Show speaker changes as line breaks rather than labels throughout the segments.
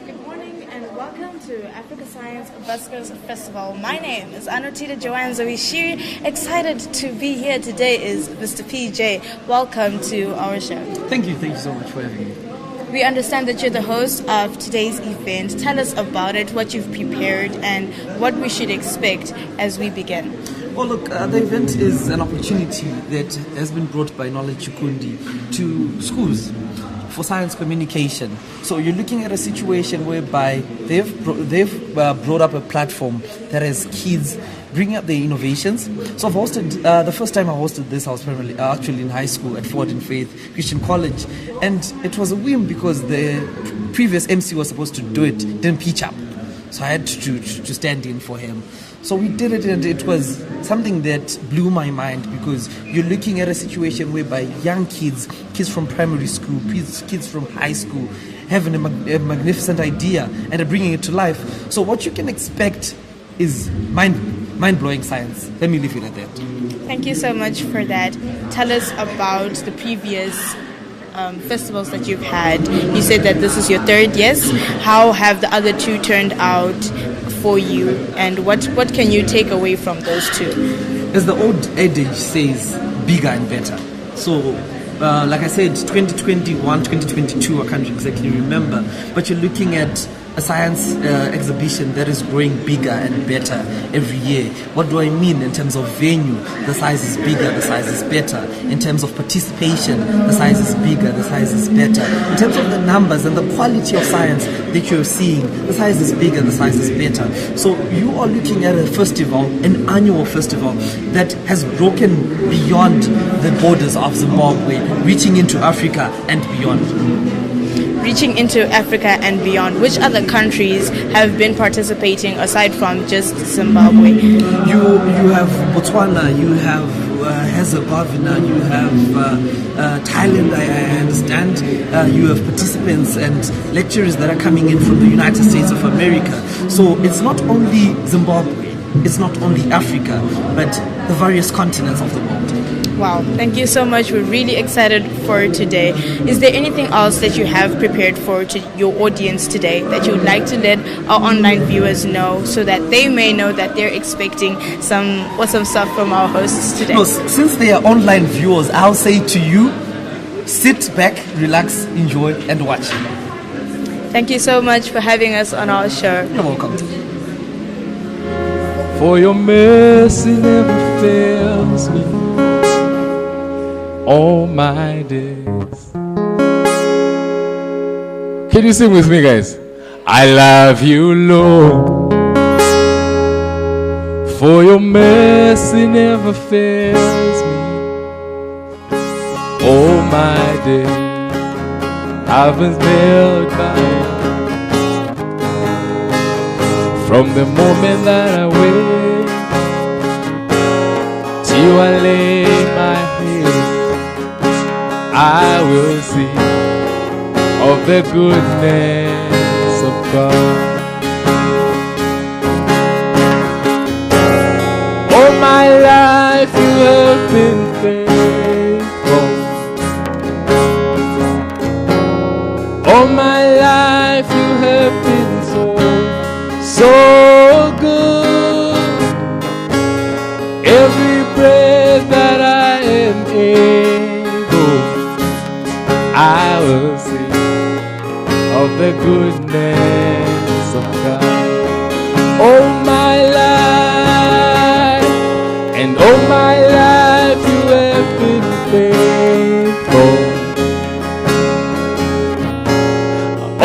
Good morning and welcome to Africa Science Buskers Festival. My name is Anotita Joanne Zoishiri. Excited to be here today is Mr. PJ. Welcome to our show.
Thank you so much for having me.
We understand that you're the host of today's event. Tell us about it, what you've prepared, and what we should expect as we begin.
Well, look, the event is an opportunity that has been brought by Knowledge Chukundi to schools for science communication. So you're looking at a situation whereby they've brought up a platform that has kids bringing up their innovations. So I've hosted, the first time I hosted this, I was actually in high school at Ford and Faith Christian College. And it was a whim because the previous MC was supposed to do it, didn't pitch up. So I had to stand in for him. So we did it, and it was something that blew my mind because you're looking at a situation whereby young kids from primary school, kids from high school, having a magnificent idea and are bringing it to life. So what you can expect is mind-blowing science. Let me leave it at that.
Thank you so much for that. Tell us about the previous festivals that you've had. You said that this is your third, yes? How have the other two turned out for you, and what can you take away from those two?
As the old adage says, bigger and better. So like I said, 2021, 2022, I can't exactly remember, but you're looking at a science exhibition that is growing bigger and better every year. What do I mean in terms of venue? The size is bigger, the size is better. In terms of participation, the size is bigger, the size is better. In terms of the numbers and the quality of science that you're seeing, the size is bigger, the size is better. So you are looking at a festival, an annual festival that has broken beyond the borders of Zimbabwe, reaching into Africa and beyond.
Reaching into Africa and beyond, which other countries have been participating aside from just Zimbabwe?
You have Botswana, you have Herzegovina, you have Thailand, I understand. You have participants and lecturers that are coming in from the United States of America. So it's not only Zimbabwe, it's not only Africa, but the various continents of the world.
Wow, thank you so much. We're really excited for today. Is there anything else that you have prepared for your audience today that you would like to let our online viewers know so that they may know that they're expecting some awesome stuff from our hosts today?
No, since they are online viewers, I'll say to you, sit back, relax, enjoy, and watch.
Thank you so much for having us on our show.
You're welcome.
For your mercy never fails me all my days. Can you sing with me, guys? I love you, Lord, for your mercy never fails me all my days. I've been held by from the moment that I wake till I lay my head, I will sing of the goodness of God. All my life you have been faithful. All my life you have been so good. Every breath that I am able, I will sing of the goodness of God. all my life you have been faithful.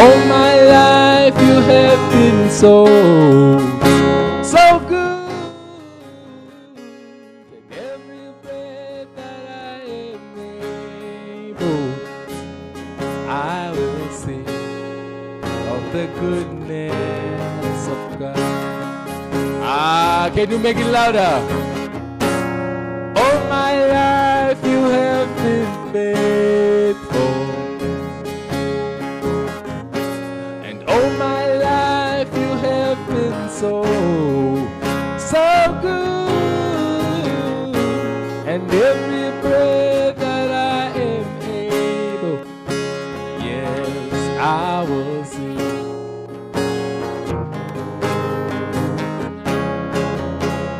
All my life you have been so good. And every breath that I am able, I will sing of the goodness of God. Can you make it louder? All my life you have been faithful, and all my life you have been so good. And every breath that I am able, yes, I will sing.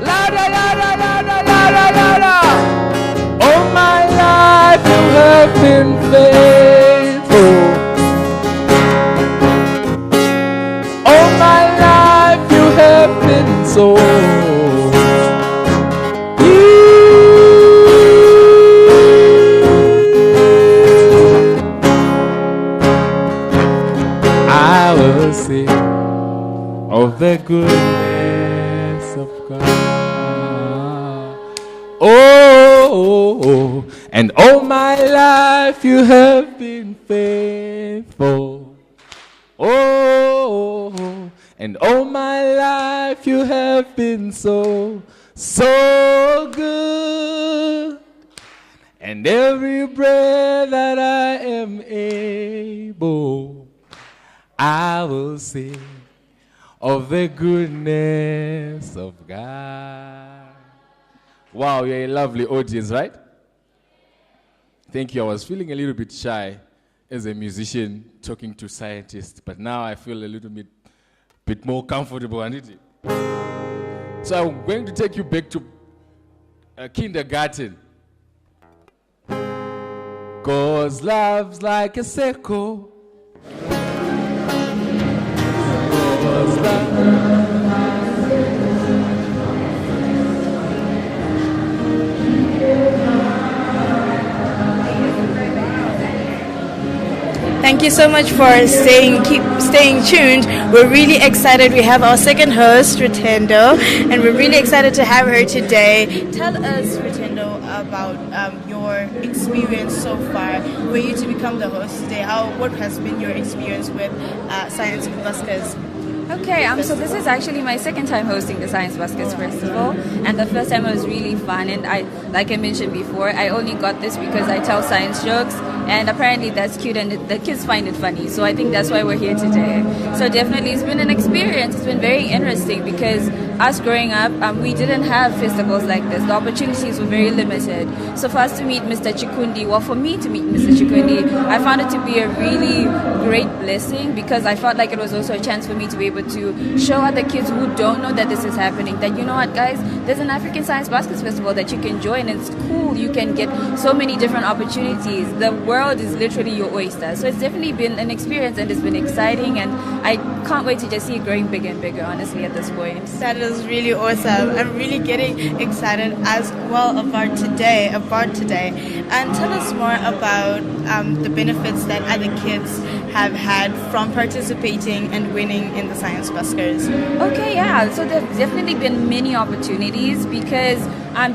Louder, louder, louder, louder, louder. All my life you have been faithful. All my life you have been so I will sing of the goodness of God. Oh, and all my life you have been faithful. Oh, and all my life you have been so good. And every breath that I am able, I will sing of the goodness of God. Wow, you're a lovely audience, right? Thank you. I was feeling a little bit shy as a musician talking to scientists, but now I feel a little bit more comfortable, isn't it? So I'm going to take you back to kindergarten. 'Cause love's like a circle. 'Cause
Thank you so much for keep staying tuned. We're really excited. We have our second host, Rutendo, and we're really excited to have her today. Tell us, Rutendo, about your experience so far. For you to become the host today, what has been your experience with Science Buskers?
Okay, so this is actually my second time hosting the Science Buskers Festival, and the first time was really fun. And like I mentioned before, I only got this because I tell science jokes, and apparently that's cute, and the kids find it funny. So I think that's why we're here today. So definitely, it's been an experience. It's been very interesting because us growing up, we didn't have festivals like this. The opportunities were very limited. So for us to meet Mr. Chikundi, well, for me to meet Mr. Chikundi, I found it to be a really great blessing because I felt like it was also a chance for me to be able to show other kids who don't know that this is happening, that you know what, guys, there's an African Science Baskets Festival that you can join, and it's cool. You can get so many different opportunities. The world is literally your oyster. So it's definitely been an experience, and it's been exciting, and I can't wait to just see it growing bigger and bigger, honestly, at this point.
That is really awesome. I'm really getting excited as well about today. And tell us more about the benefits that other kids have had from participating and winning in the Science Buskers.
Okay, yeah. So there's definitely been many opportunities because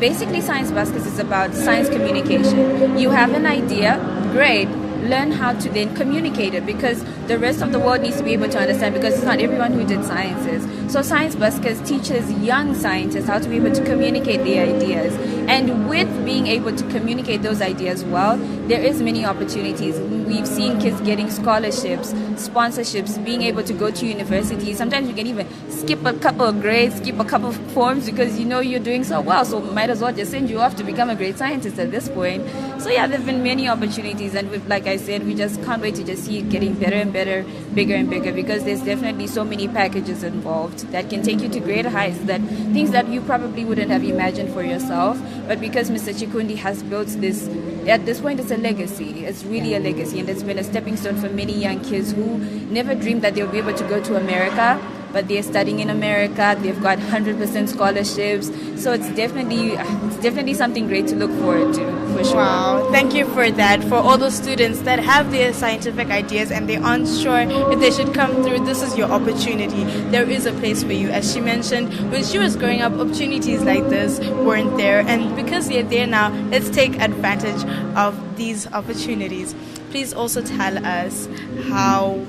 basically Science Buskers is about science communication. You have an idea, great. Learn how to then communicate it because the rest of the world needs to be able to understand because it's not everyone who did sciences. So Science Buskers teaches young scientists how to be able to communicate their ideas. And with being able to communicate those ideas well, there is many opportunities. We've seen kids getting scholarships, sponsorships, being able to go to university. Sometimes you can even skip a couple of grades, skip a couple of forms because you know you're doing so well. So might as well just send you off to become a great scientist at this point. So yeah, there have been many opportunities, and like I said, we just can't wait to just see it getting better and better, bigger and bigger, because there's definitely so many packages involved that can take you to greater heights, that things that you probably wouldn't have imagined for yourself. But because Mr. Chikundi has built this, at this point it's a legacy. It's really a legacy, and it's been a stepping stone for many young kids who never dreamed that they would be able to go to America but they're studying in America. They've got 100% scholarships. So it's definitely something great to look forward to, for sure.
Wow, thank you for that. For all those students that have their scientific ideas and they aren't sure if they should come through, this is your opportunity. There is a place for you. As she mentioned, when she was growing up, opportunities like this weren't there. And because they're there now, let's take advantage of these opportunities. Please also tell us how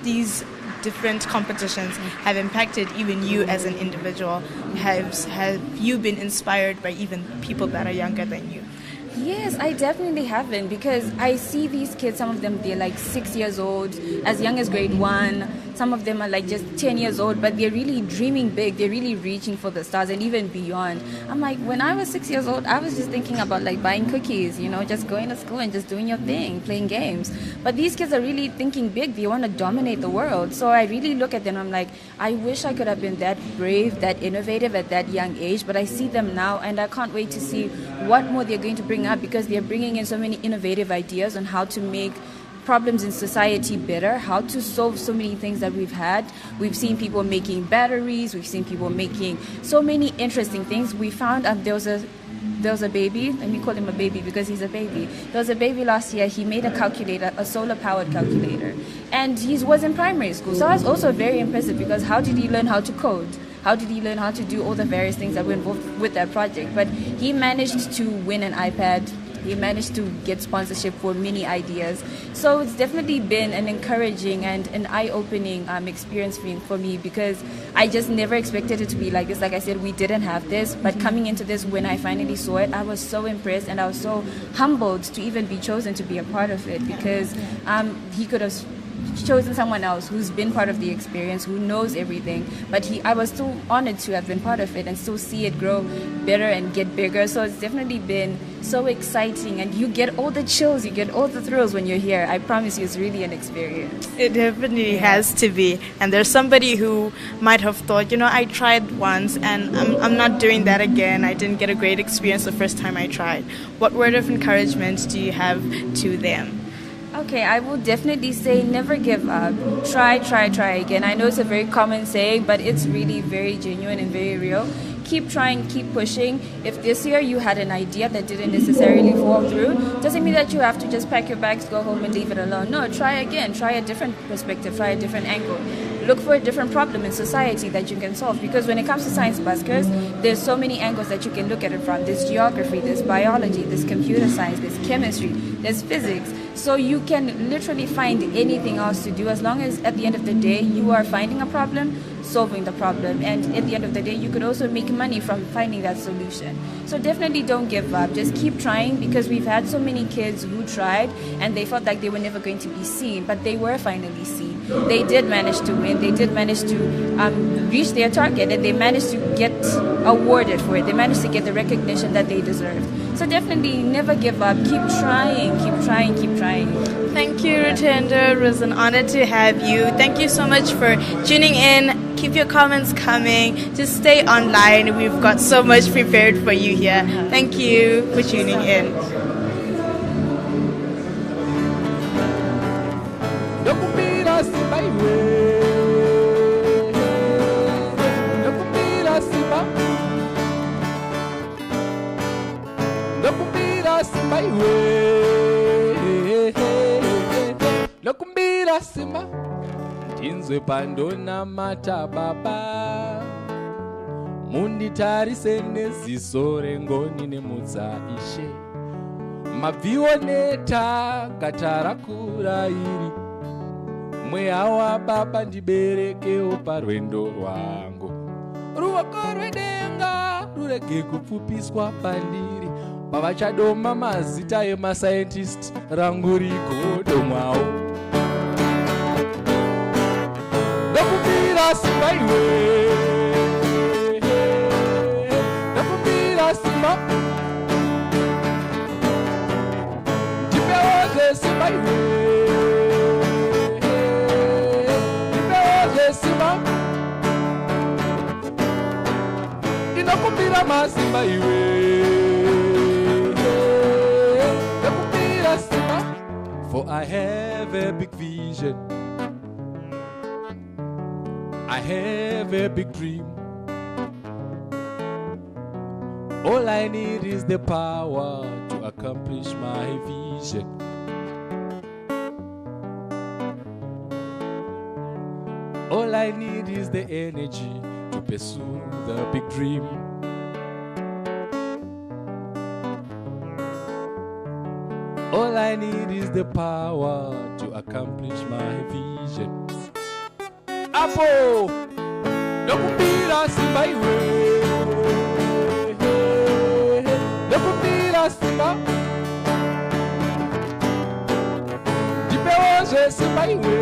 these different competitions have impacted even you as an individual. Have you been inspired by even people that are younger than you?
Yes, I definitely have been, because I see these kids, some of them, they're like 6 years old, as young as grade 1. Some of them are like just 10 years old, but they're really dreaming big. They're really reaching for the stars and even beyond. I'm like, when I was 6 years old, I was just thinking about like buying cookies, just going to school and just doing your thing, playing games. But these kids are really thinking big. They want to dominate the world. So I really look at them. I'm like, I wish I could have been that brave, that innovative at that young age. But I see them now, and I can't wait to see what more they're going to bring up, because they're bringing in so many innovative ideas on how to make problems in society better, how to solve so many things that we've had. We've seen people making batteries, we've seen people making so many interesting things. We found there was a baby, let me call him a baby because he's a baby. There was a baby last year, he made a calculator, a solar-powered calculator. And he was in primary school. So I was also very impressive, because how did he learn how to code? How did he learn how to do all the various things that were involved with that project? But he managed to win an iPad. He managed to get sponsorship for many ideas. So it's definitely been an encouraging and an eye-opening experience for me, because I just never expected it to be like this. Like I said, we didn't have this, but coming into this, when I finally saw it, I was so impressed, and I was so humbled to even be chosen to be a part of it, because he could have chosen someone else who's been part of the experience, who knows everything, but I was still honored to have been part of it and still see it grow better and get bigger. So it's definitely been so exciting, and you get all the chills, you get all the thrills when you're here. I promise you, it's really an experience.
It definitely has to be. And there's somebody who might have thought, I tried once and I'm not doing that again. I didn't get a great experience the first time I tried. What word of encouragement do you have to them?
Okay, I will definitely say never give up. Try again. I know it's a very common saying, but it's really very genuine and very real. Keep trying, keep pushing. If this year you had an idea that didn't necessarily fall through, doesn't mean that you have to just pack your bags, go home and leave it alone. No, try again. Try a different perspective, try a different angle. Look for a different problem in society that you can solve, because when it comes to Science Buskers, there's so many angles that you can look at it from. There's geography, there's biology, there's computer science, there's chemistry, there's physics. So you can literally find anything else to do, as long as at the end of the day you are finding a problem, solving the problem, and at the end of the day you could also make money from finding that solution. So definitely don't give up, just keep trying, because we've had so many kids who tried and they felt like they were never going to be seen, but they were finally seen. They did manage to win, they did manage to reach their target, and they managed to get awarded for it. They managed to get the recognition that they deserved. So definitely never give up, keep trying, keep trying, keep trying.
Thank you, Rutendo. It was an honor to have you. Thank you so much for tuning in. Keep your comments coming. Just stay online. We've got so much prepared for you here. Thank you for tuning in.
Lokumbira simba ndinzwe pandona mata baba munditarise neziso rengoni nemudza ishe mabvioneta katarakura iri mweya wa baba ndiberekewo parwendo rwangu ruoko rwedenga rurege kupfupiswa pandiri pavachadoma mazita emasaintisti rangu rigodo mwawo ndokumbira simba iwe ndokumbira simba ndipewoze simba iwe ndipewoze simba ndinokumbira masimba iwe ndokumbira simba. For I have a big vision I have a big dream. All I need is the power to accomplish my vision. All I need is the energy to pursue the big dream. All I need is the power to accomplish my vision. Apo, nokumbira simba iwe, nokumbira simba, jipeoje simba iwe,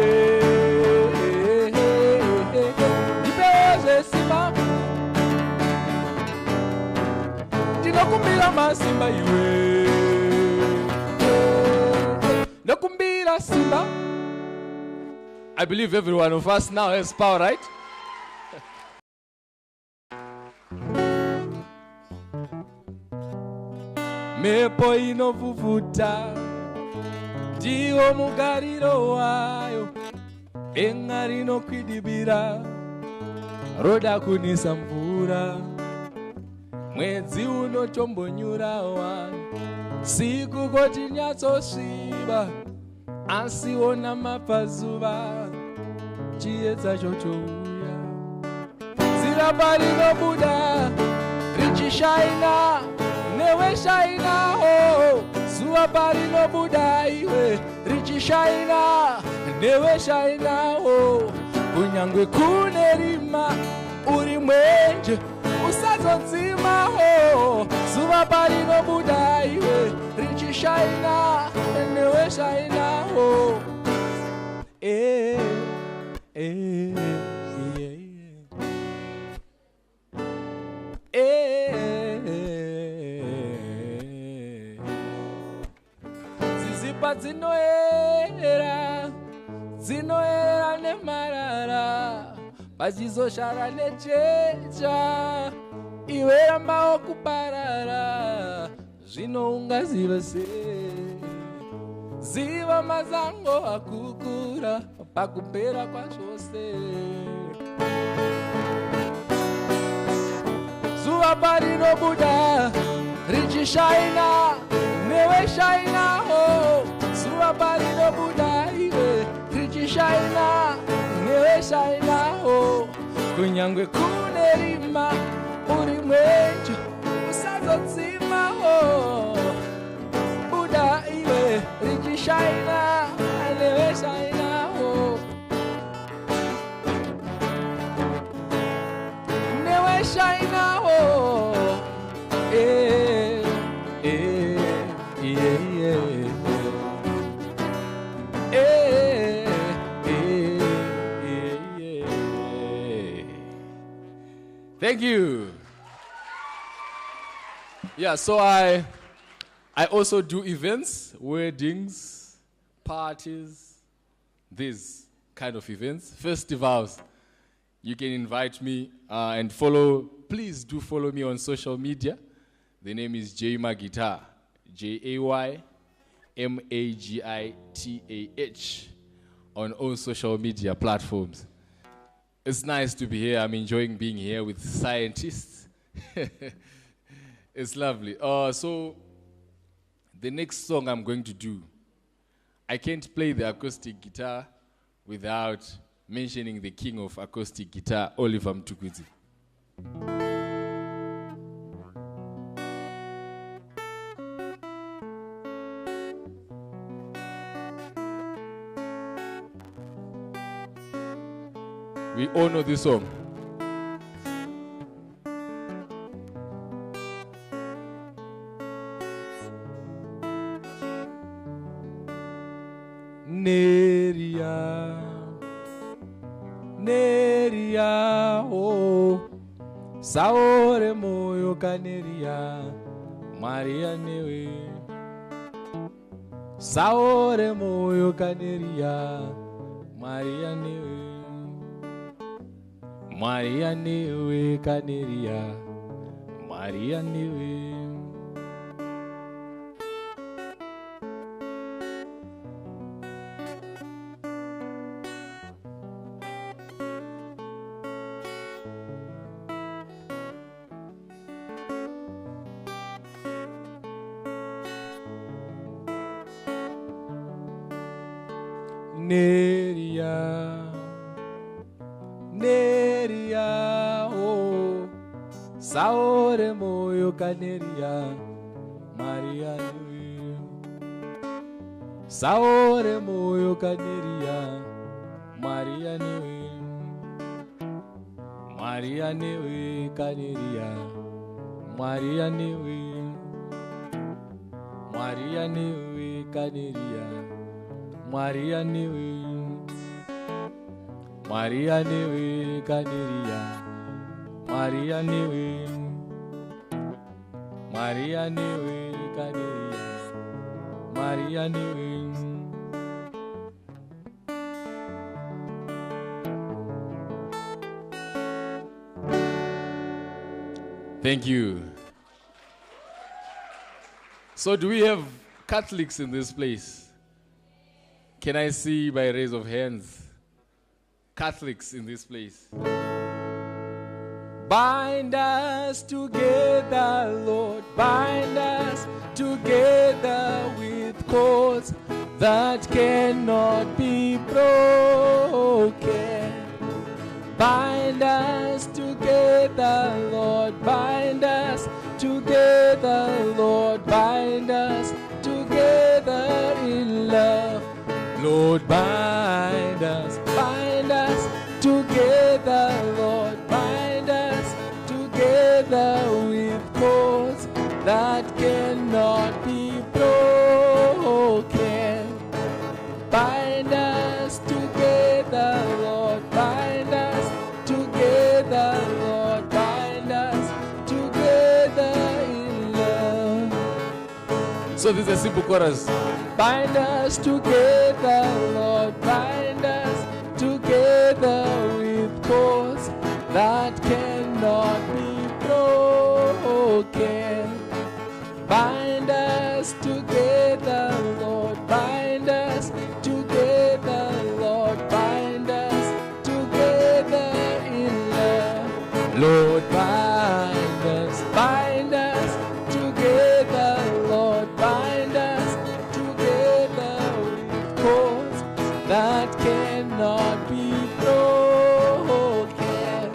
jipeoje simba, jinokumbira masimba iwe, nokumbira simba. I believe every one of us now has power, right? Mepo inovuvuta ndiwo mugariro wayo, benga rinokwidibira roda kunisa mvura, mwedzi unotombonyura siku koti nyatsosviba, asi ona mapazuva chiedza chotouya, ziraba rinobuda richishaina newe shaina ho, zuva parinobuda iwe richishaina newe shaina ho, kunyangwe kune rima uri mwenje usazodzima ho, zuva parinobuda iwe richishaina newe shaina ho. Zizipa dzinoera nemarara, pachizoshara nechecha, iwe ramba kuparara, zvino ungaziva sei? Ziva mazango akukura pakupera kwazvose, zuva parinobuda richishaina newe shaina ho, zuva parinobuda iwe richishaina newe shaina ho, kunyangwe kune rima uri mwenje usazodzima ho, buda iwe richishaina newe shaina ho, newe shaina ho. Thank you. Yeah, so I also do events, weddings, parties, these kind of events, festivals. You can invite me and follow. Please do follow me on social media. The name is Jayma Guitar, JAYMAGITAH, on all social media platforms. It's nice to be here. I'm enjoying being here with scientists. It's lovely. So the next song I'm going to do, I can't play the acoustic guitar without mentioning the king of acoustic guitar, Oliver Mtukudzi. We all know this song. Neria, Neria, oh, Saore moyo kaneria, Maria newe. Saore moyo kaneria, Maria newe. Maria newe kaneria, Maria newe. Neria, Neria, oh, Saore moyo kaneria, Maria Neria, Saore moyo kaneria, Maria Neria, Maria Neria kaneria, Maria Neria, Maria Neria kaneria, Maria Neria. Maria Newe Kaneria, Maria Newe, Maria Newe Kaneria, Maria Newe. Thank you. So do we have Catholics in this place? Can I see by raise of hands? Catholics in this place. Bind us together, Lord, bind us together with cords that cannot be broken. Bind us together, Lord, bind us together, Lord, bind us together in love. Lord, bind us together, Lord, bind us together with cords that cannot be broken. Bind us together, Lord, bind us together, Lord, bind us together in love. So this is a simple chorus. Bind us together, Lord, bind us together with cords that cannot be broken. Bind us together, Lord, bind us together, Lord, bind us together in love. Lord, bind us together, Lord, bind us together with cords that cannot be broken.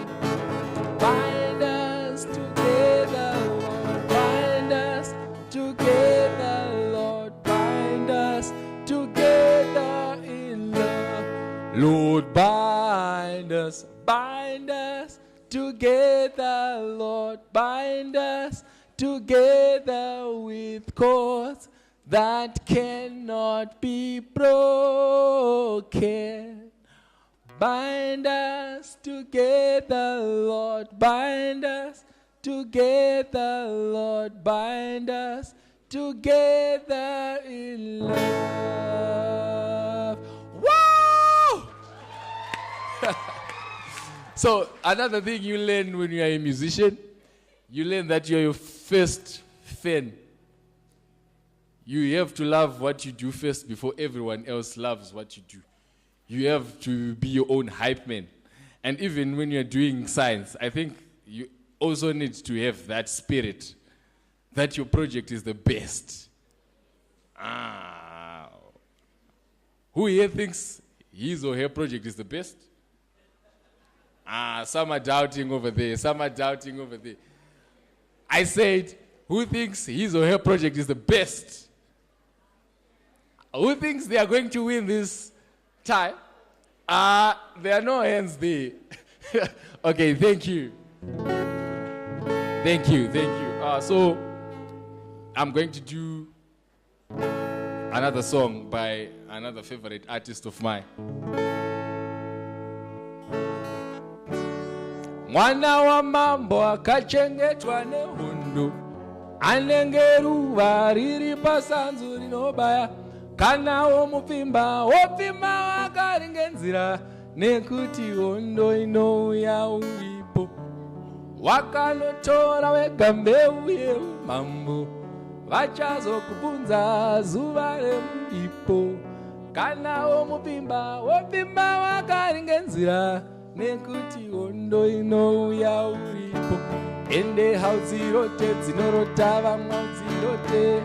Bind us together, Lord, bind us together, Lord, bind us together in love. Lord, bind us together, Lord, bind us together with cords that cannot be broken. Bind us together, Lord, bind us together, Lord, bind us together in love. Wow! So another thing you learn when you are a musician, you learn that you're your first fan. You have to love what you do first before everyone else loves what you do. You have to be your own hype man. And even when you're doing science, I think you also need to have that spirit that your project is the best. Who here thinks his or her project is the best? Some are doubting over there. Some are doubting over there. I said, who thinks his or her project is the best? Who thinks they are going to win this time? There are no hands there. Okay, thank you. Thank you. So, I'm going to do another song by another favorite artist of mine. Mwana wa mambo akachengetwa nehondo, anenge ruva riri pasanzu rinobaya, kana womupfimba wopfima wakaringenzira, nekuti hondo inouya uripo. Wakanotora wega mbeu yeumambo, vachazokubvunza zuva remuipo. Kana womupfimba wopfima wakaringenzira, nekuti hondo inouya uripo. Ende haudzirote dzinorota vamwe udzirote,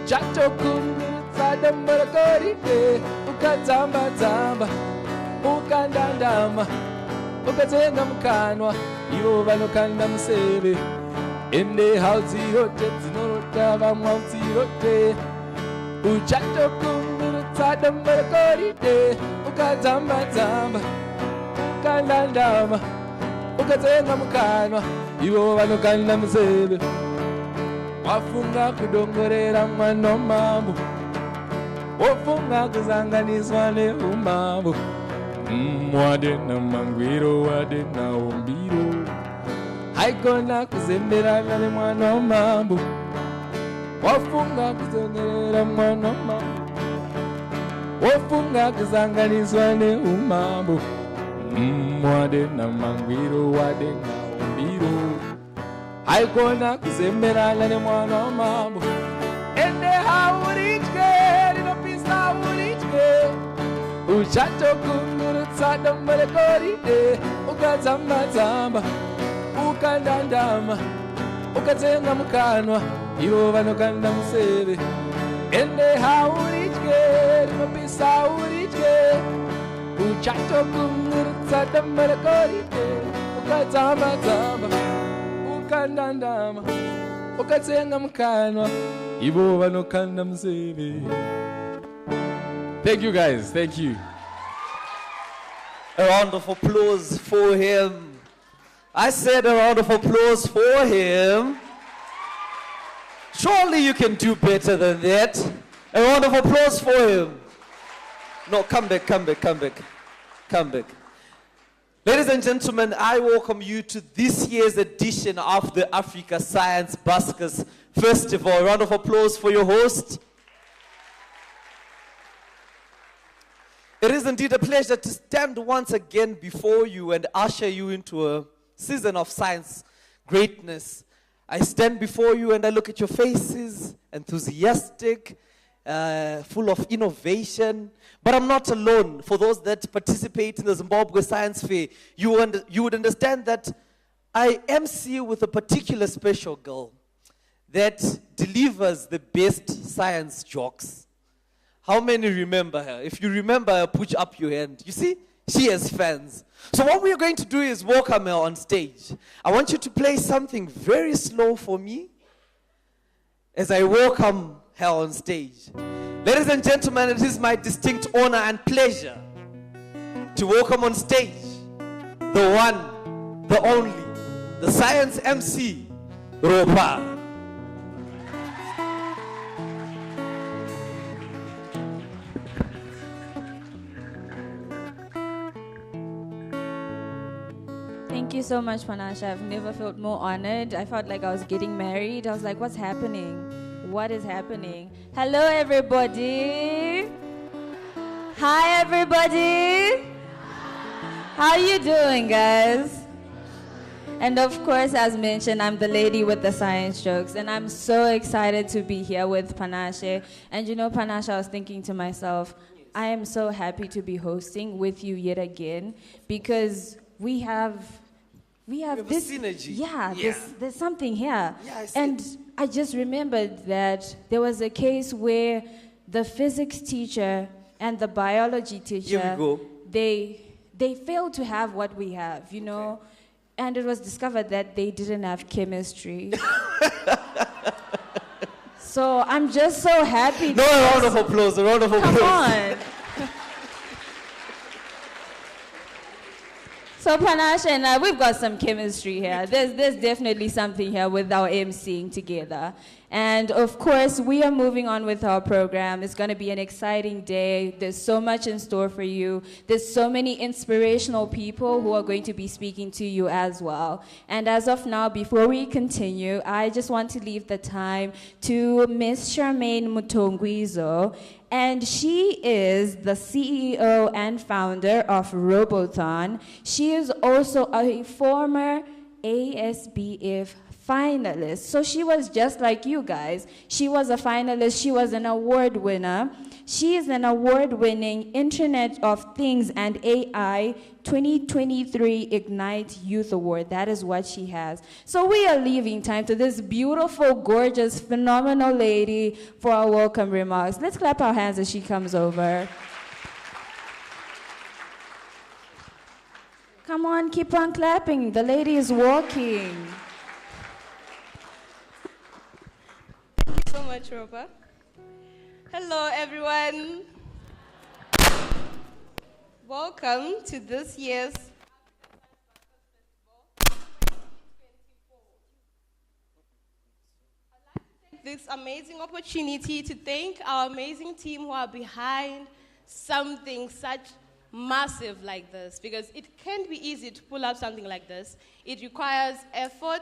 uchatokungurutsa dombo regoridhe ukadzamba-dzamba ukandandama ukatsenga mukanwa ivo vanokanda museve ende haudzirote dzinorota vamwe haudzirote uchatokungurutsa dombo rekoridhe ukadzamba-dzamba ukandandama ukatsenga mukanwa ivo vanokanda museve wafunga kudongorera mwana wamambo wofunga kuzanganiswa neumambo wadena mangwiro wadena umbiro haikona kuzemberana nemwana wamambo wafunga kuzongerera mwana wamambo wofunga kuzanganiswa neumambo wadena mangwiro wadena umbiro haikona kuzemberana nemwana wamambo ende hauritye rinopisa hauritye uchatokungurutsa dombo rekoridhe ukadzamba-dzamba ukandandama ukatsenga mukanwa ivo vanokanda museve ende hauritye rinopisa hauritye uchatokungurutsa dombo rekoridhe ukadzamba-dzamba ukandandama ukatsenga mukanwa ivo vanokanda museve. Thank you guys, thank you.
A round of applause for him. I said a round of applause for him. Surely you can do better than that. A round of applause for him. No, come back. Ladies and gentlemen, I welcome you to this year's edition of the Africa Science Buskers Festival. A round of applause for your host. It is indeed a pleasure to stand once again before you and usher you into a season of science greatness. I stand before you and I look at your faces, enthusiastic, full of innovation. But I'm not alone. For those that participate in the Zimbabwe Science Fair, you would understand that I MC with a particular special girl that delivers the best science jokes. How many remember her? If you remember her, put up your hand. You see, she has fans. So what we are going to do is welcome her on stage. I want you to play something very slow for me as I welcome her on stage. Ladies and gentlemen, it is my distinct honor and pleasure to welcome on stage the one, the only, the science MC, Ropa.
Thank you so much, Panasha. I've never felt more honored. I felt like I was getting married. I was like, what's happening? What is happening? Hello, everybody. Hi, everybody. How you doing, guys? And of course, as mentioned, I'm the lady with the science jokes, and I'm so excited to be here with Panashe. And you know, Panashe, I was thinking to myself, I am so happy to be hosting with you yet again, because we have this
synergy.
Yeah, there's something here.
Yeah,
and I just remembered that there was a case where the physics teacher and the biology teacher,
Here we go.
they failed to have what we have, you know. Okay. And it was discovered that they didn't have chemistry. So I'm just so happy.
No, a round of applause, a round of applause.
Come on. So Panashe and I, we've got some chemistry here. There's definitely something here with our emceeing together. And of course, we are moving on with our program. It's going to be an exciting day. There's so much in store for you. There's so many inspirational people who are going to be speaking to you as well. And as of now, before we continue, I just want to leave the time to Miss Charmaine Mutongwizo. And she is the CEO and founder of Robothon. She is also a former ASBF finalist. So she was just like you guys. She was a finalist. She was an award winner. She is an award-winning Internet of Things and AI 2023 Ignite Youth Award. That is what she has. So we are leaving time to this beautiful, gorgeous, phenomenal lady for our welcome remarks. Let's clap our hands as she comes over. Come on, keep on clapping. The lady is walking.
Thank you so much, Roba. Hello, everyone. Welcome to this year's this amazing opportunity to thank our amazing team who are behind something such massive like this, because it can't be easy to pull up something like this. It requires effort,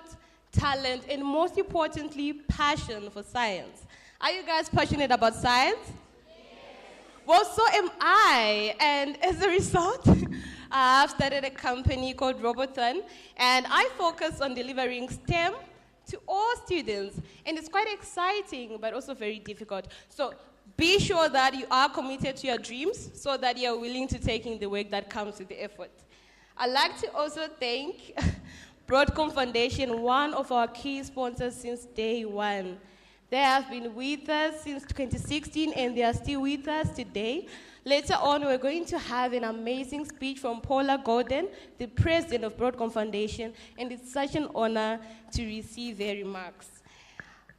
talent, and most importantly, passion for science. Are you guys passionate about science? Well, so am I, and as a result, I've started a company called Robothon, and I focus on delivering STEM to all students, and it's quite exciting, but also very difficult. So be sure that you are committed to your dreams, so that you're willing to take in the work that comes with the effort. I'd like to also thank Broadcom Foundation, one of our key sponsors since day one. They have been with us since 2016, and they are still with us today. Later on, we're going to have an amazing speech from Paula Gordon, the president of Broadcom Foundation, and it's such an honor to receive their remarks.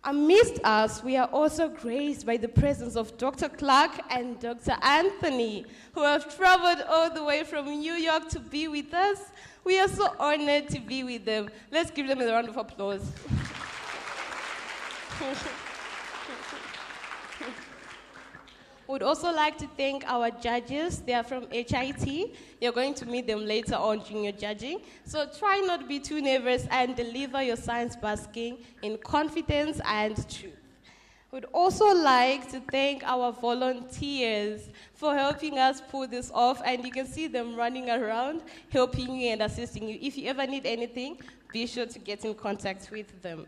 Amidst us, we are also graced by the presence of Dr. Clark and Dr. Anthony, who have traveled all the way from New York to be with us. We are so honored to be with them. Let's give them a round of applause. Would also like to thank our judges. They are from HIT. You're going to meet them later on during your judging. So try not to be too nervous and deliver your science basking in confidence and truth. Would also like to thank our volunteers for helping us pull this off, and you can see them running around, helping you and assisting you. If you ever need anything, be sure to get in contact with them.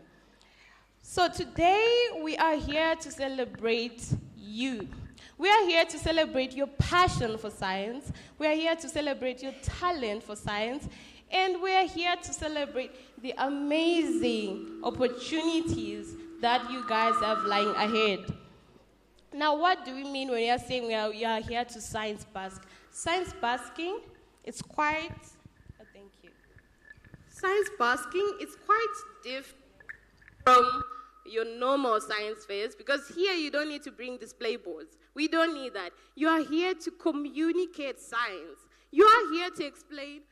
So today, we are here to celebrate you. We are here to celebrate your passion for science. We are here to celebrate your talent for science. And we are here to celebrate the amazing opportunities that you guys have lying ahead. Now, what do we mean when we are saying we are here to science bask? Science basking, it's quite, thank you. Science basking is quite different from your normal science fairs, because here you don't need to bring display boards. We don't need that. You are here to communicate science. You are here to explain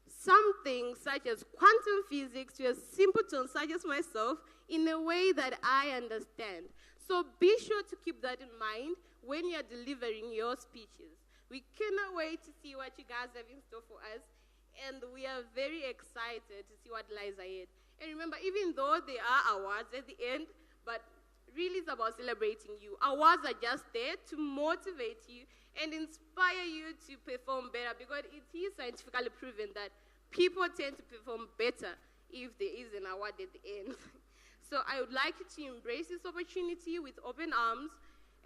something such as quantum physics to a simpleton such as myself in a way that I understand. So be sure to keep that in mind when you're delivering your speeches. We cannot wait to see what you guys have in store for us, and we are very excited to see what lies ahead. And remember, even though there are awards at the end, but really it's about celebrating you. Awards are just there to motivate you and inspire you to perform better, because it is scientifically proven that people tend to perform better if there is an award at the end. So I would like you to embrace this opportunity with open arms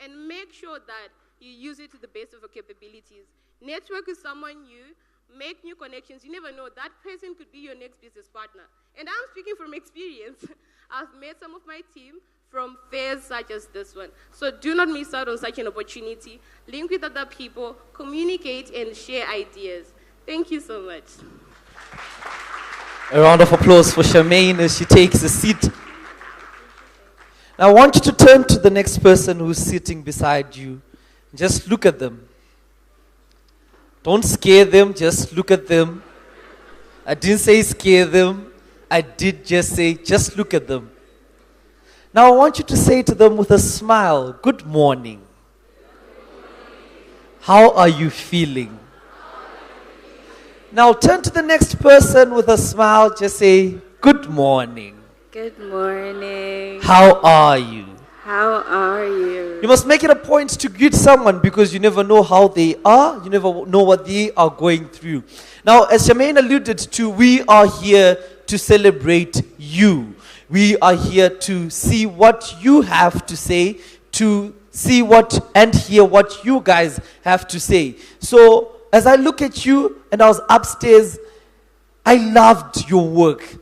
and make sure that you use it to the best of your capabilities. Network with someone new. Make new connections. You never know, that person could be your next business partner. And I'm speaking from experience. I've met some of my team from fairs such as this one. So do not miss out on such an opportunity. Link with other people, communicate, and share ideas. Thank you so much.
A round of applause for Charmaine as she takes a seat. Now I want you to turn to the next person who's sitting beside you. Just look at them. Don't scare them, just look at them. I didn't say scare them. I did just say, just look at them. Now I want you to say to them with a smile, good morning. How are you feeling? Now turn to the next person with a smile, just say, good morning.
Good morning.
How are you?
How are you?
You must make it a point to greet someone, because you never know how they are. You never know what they are going through. Now, as Charmaine alluded to, we are here to celebrate you. We are here to see what you have to say, to see what and hear what you guys have to say. So, as I look at you and I was upstairs, I loved your work.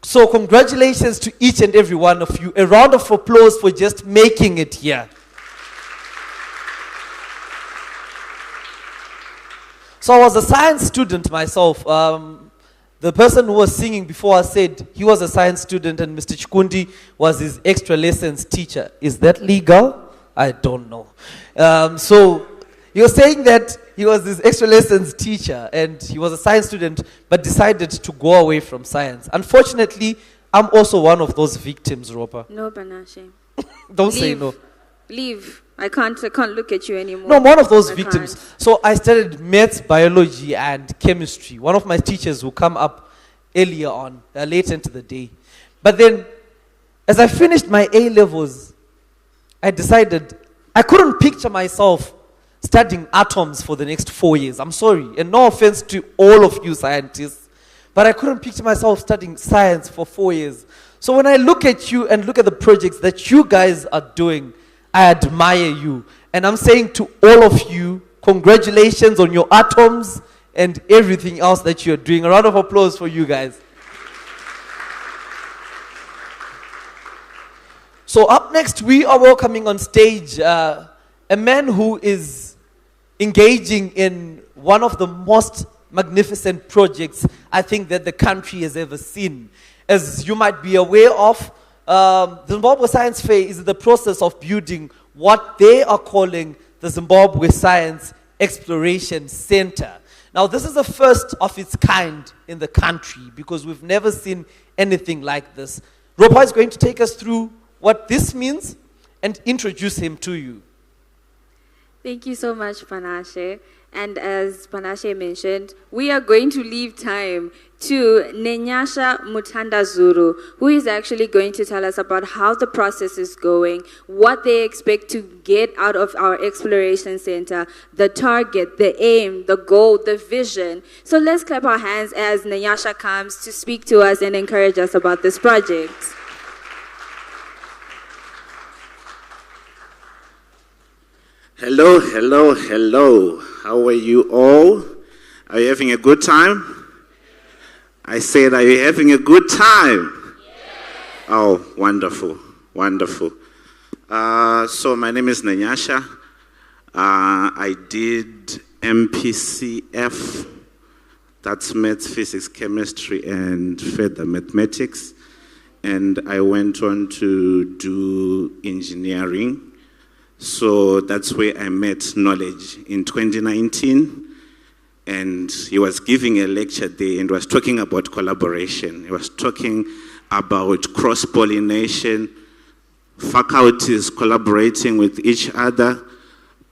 So congratulations to each and every one of you. A round of applause for just making it here. So I was a science student myself. The person who was singing before us said he was a science student and Mr. Chikundi was his extra lessons teacher. Is that legal? I don't know. So he was saying that he was his extra lessons teacher and he was a science student but decided to go away from science. Unfortunately, I'm also one of those victims, Ropa.
No, Banashe.
Don't say no.
Leave. I can't look at you anymore.
No, I'm one of those victims. So I studied maths, biology, and chemistry. One of my teachers will come up earlier on, later into the day. But then, as I finished my A-levels, I decided I couldn't picture myself studying atoms for the next 4 years. I'm sorry, and no offense to all of you scientists, but I couldn't picture myself studying science for 4 years. So when I look at you and look at the projects that you guys are doing, I admire you. And I'm saying to all of you, congratulations on your atoms and everything else that you're doing. A round of applause for you guys. So up next, we are welcoming on stage a man who is engaging in one of the most magnificent projects I think that the country has ever seen. As you might be aware of, the Zimbabwe Science Fair is the process of building what they are calling the Zimbabwe Science Exploration Center. Now, this is the first of its kind in the country because we've never seen anything like this. Ropa is going to take us through what this means and introduce him to you.
Thank you so much, Panashe. And as Panashe mentioned, we are going to leave time to Nenyasha Mutandazuru, who is actually going to tell us about how the process is going, what they expect to get out of our exploration center, the target, the aim, the goal, the vision. So let's clap our hands as Nenyasha comes to speak to us and encourage us about this project.
Hello, hello, hello. How are you all? Are you having a good time? I said, are you having a good time? Yes. Oh, wonderful, wonderful. So my name is Nanyasha. I did MPCF, that's Maths, Physics, Chemistry, and further Mathematics. And I went on to do engineering. So that's where I met Knowledge in 2019. And he was giving a lecture there and was talking about collaboration. He was talking about cross-pollination, faculties collaborating with each other,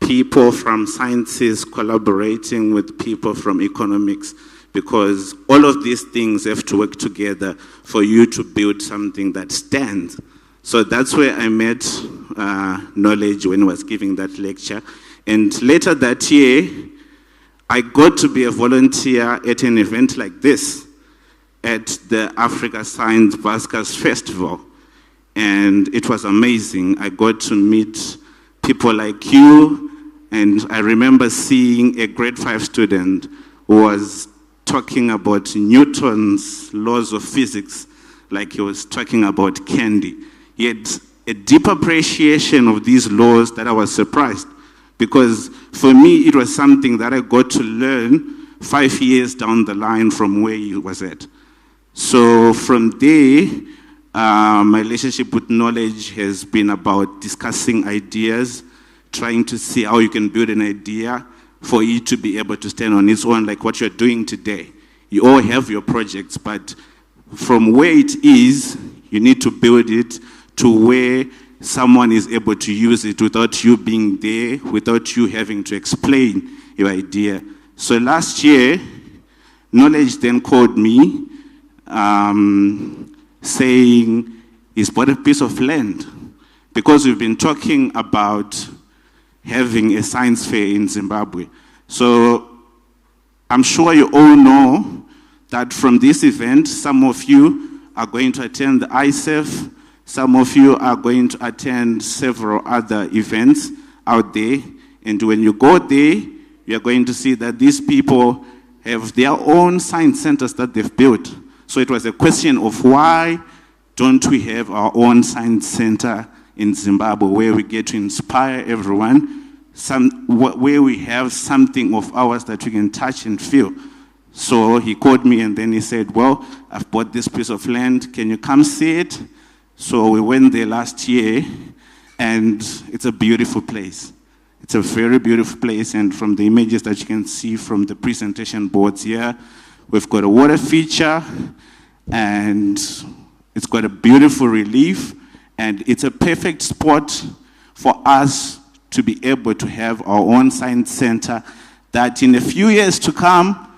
people from sciences collaborating with people from economics, because all of these things have to work together for you to build something that stands. So that's where I met Knowledge when he was giving that lecture. And later that year, I got to be a volunteer at an event like this at the Africa Science Buskers Festival. And it was amazing. I got to meet people like you, and I remember seeing a grade 5 student who was talking about Newton's laws of physics like he was talking about candy. He had a deep appreciation of these laws that I was surprised. Because for me, it was something that I got to learn 5 years down the line from where he was at. So from there, my relationship with Knowledge has been about discussing ideas, trying to see how you can build an idea for it to be able to stand on its own, like what you're doing today. You all have your projects, but from where it is, you need to build it to where someone is able to use it without you being there, without you having to explain your idea. So last year, Knowledge then called me saying he's bought a piece of land because we've been talking about having a science fair in Zimbabwe. So I'm sure you all know that from this event, some of you are going to attend the ISEF. Some of you are going to attend several other events out there. And when you go there, you're going to see that these people have their own science centers that they've built. So it was a question of why don't we have our own science center in Zimbabwe where we get to inspire everyone where we have something of ours that we can touch and feel. So he called me and then he said, well, I've bought this piece of land. Can you come see it? So we went there last year, and it's a beautiful place. It's a very beautiful place, and from the images that you can see from the presentation boards here, we've got a water feature, and it's got a beautiful relief, and it's a perfect spot for us to be able to have our own science center that in a few years to come,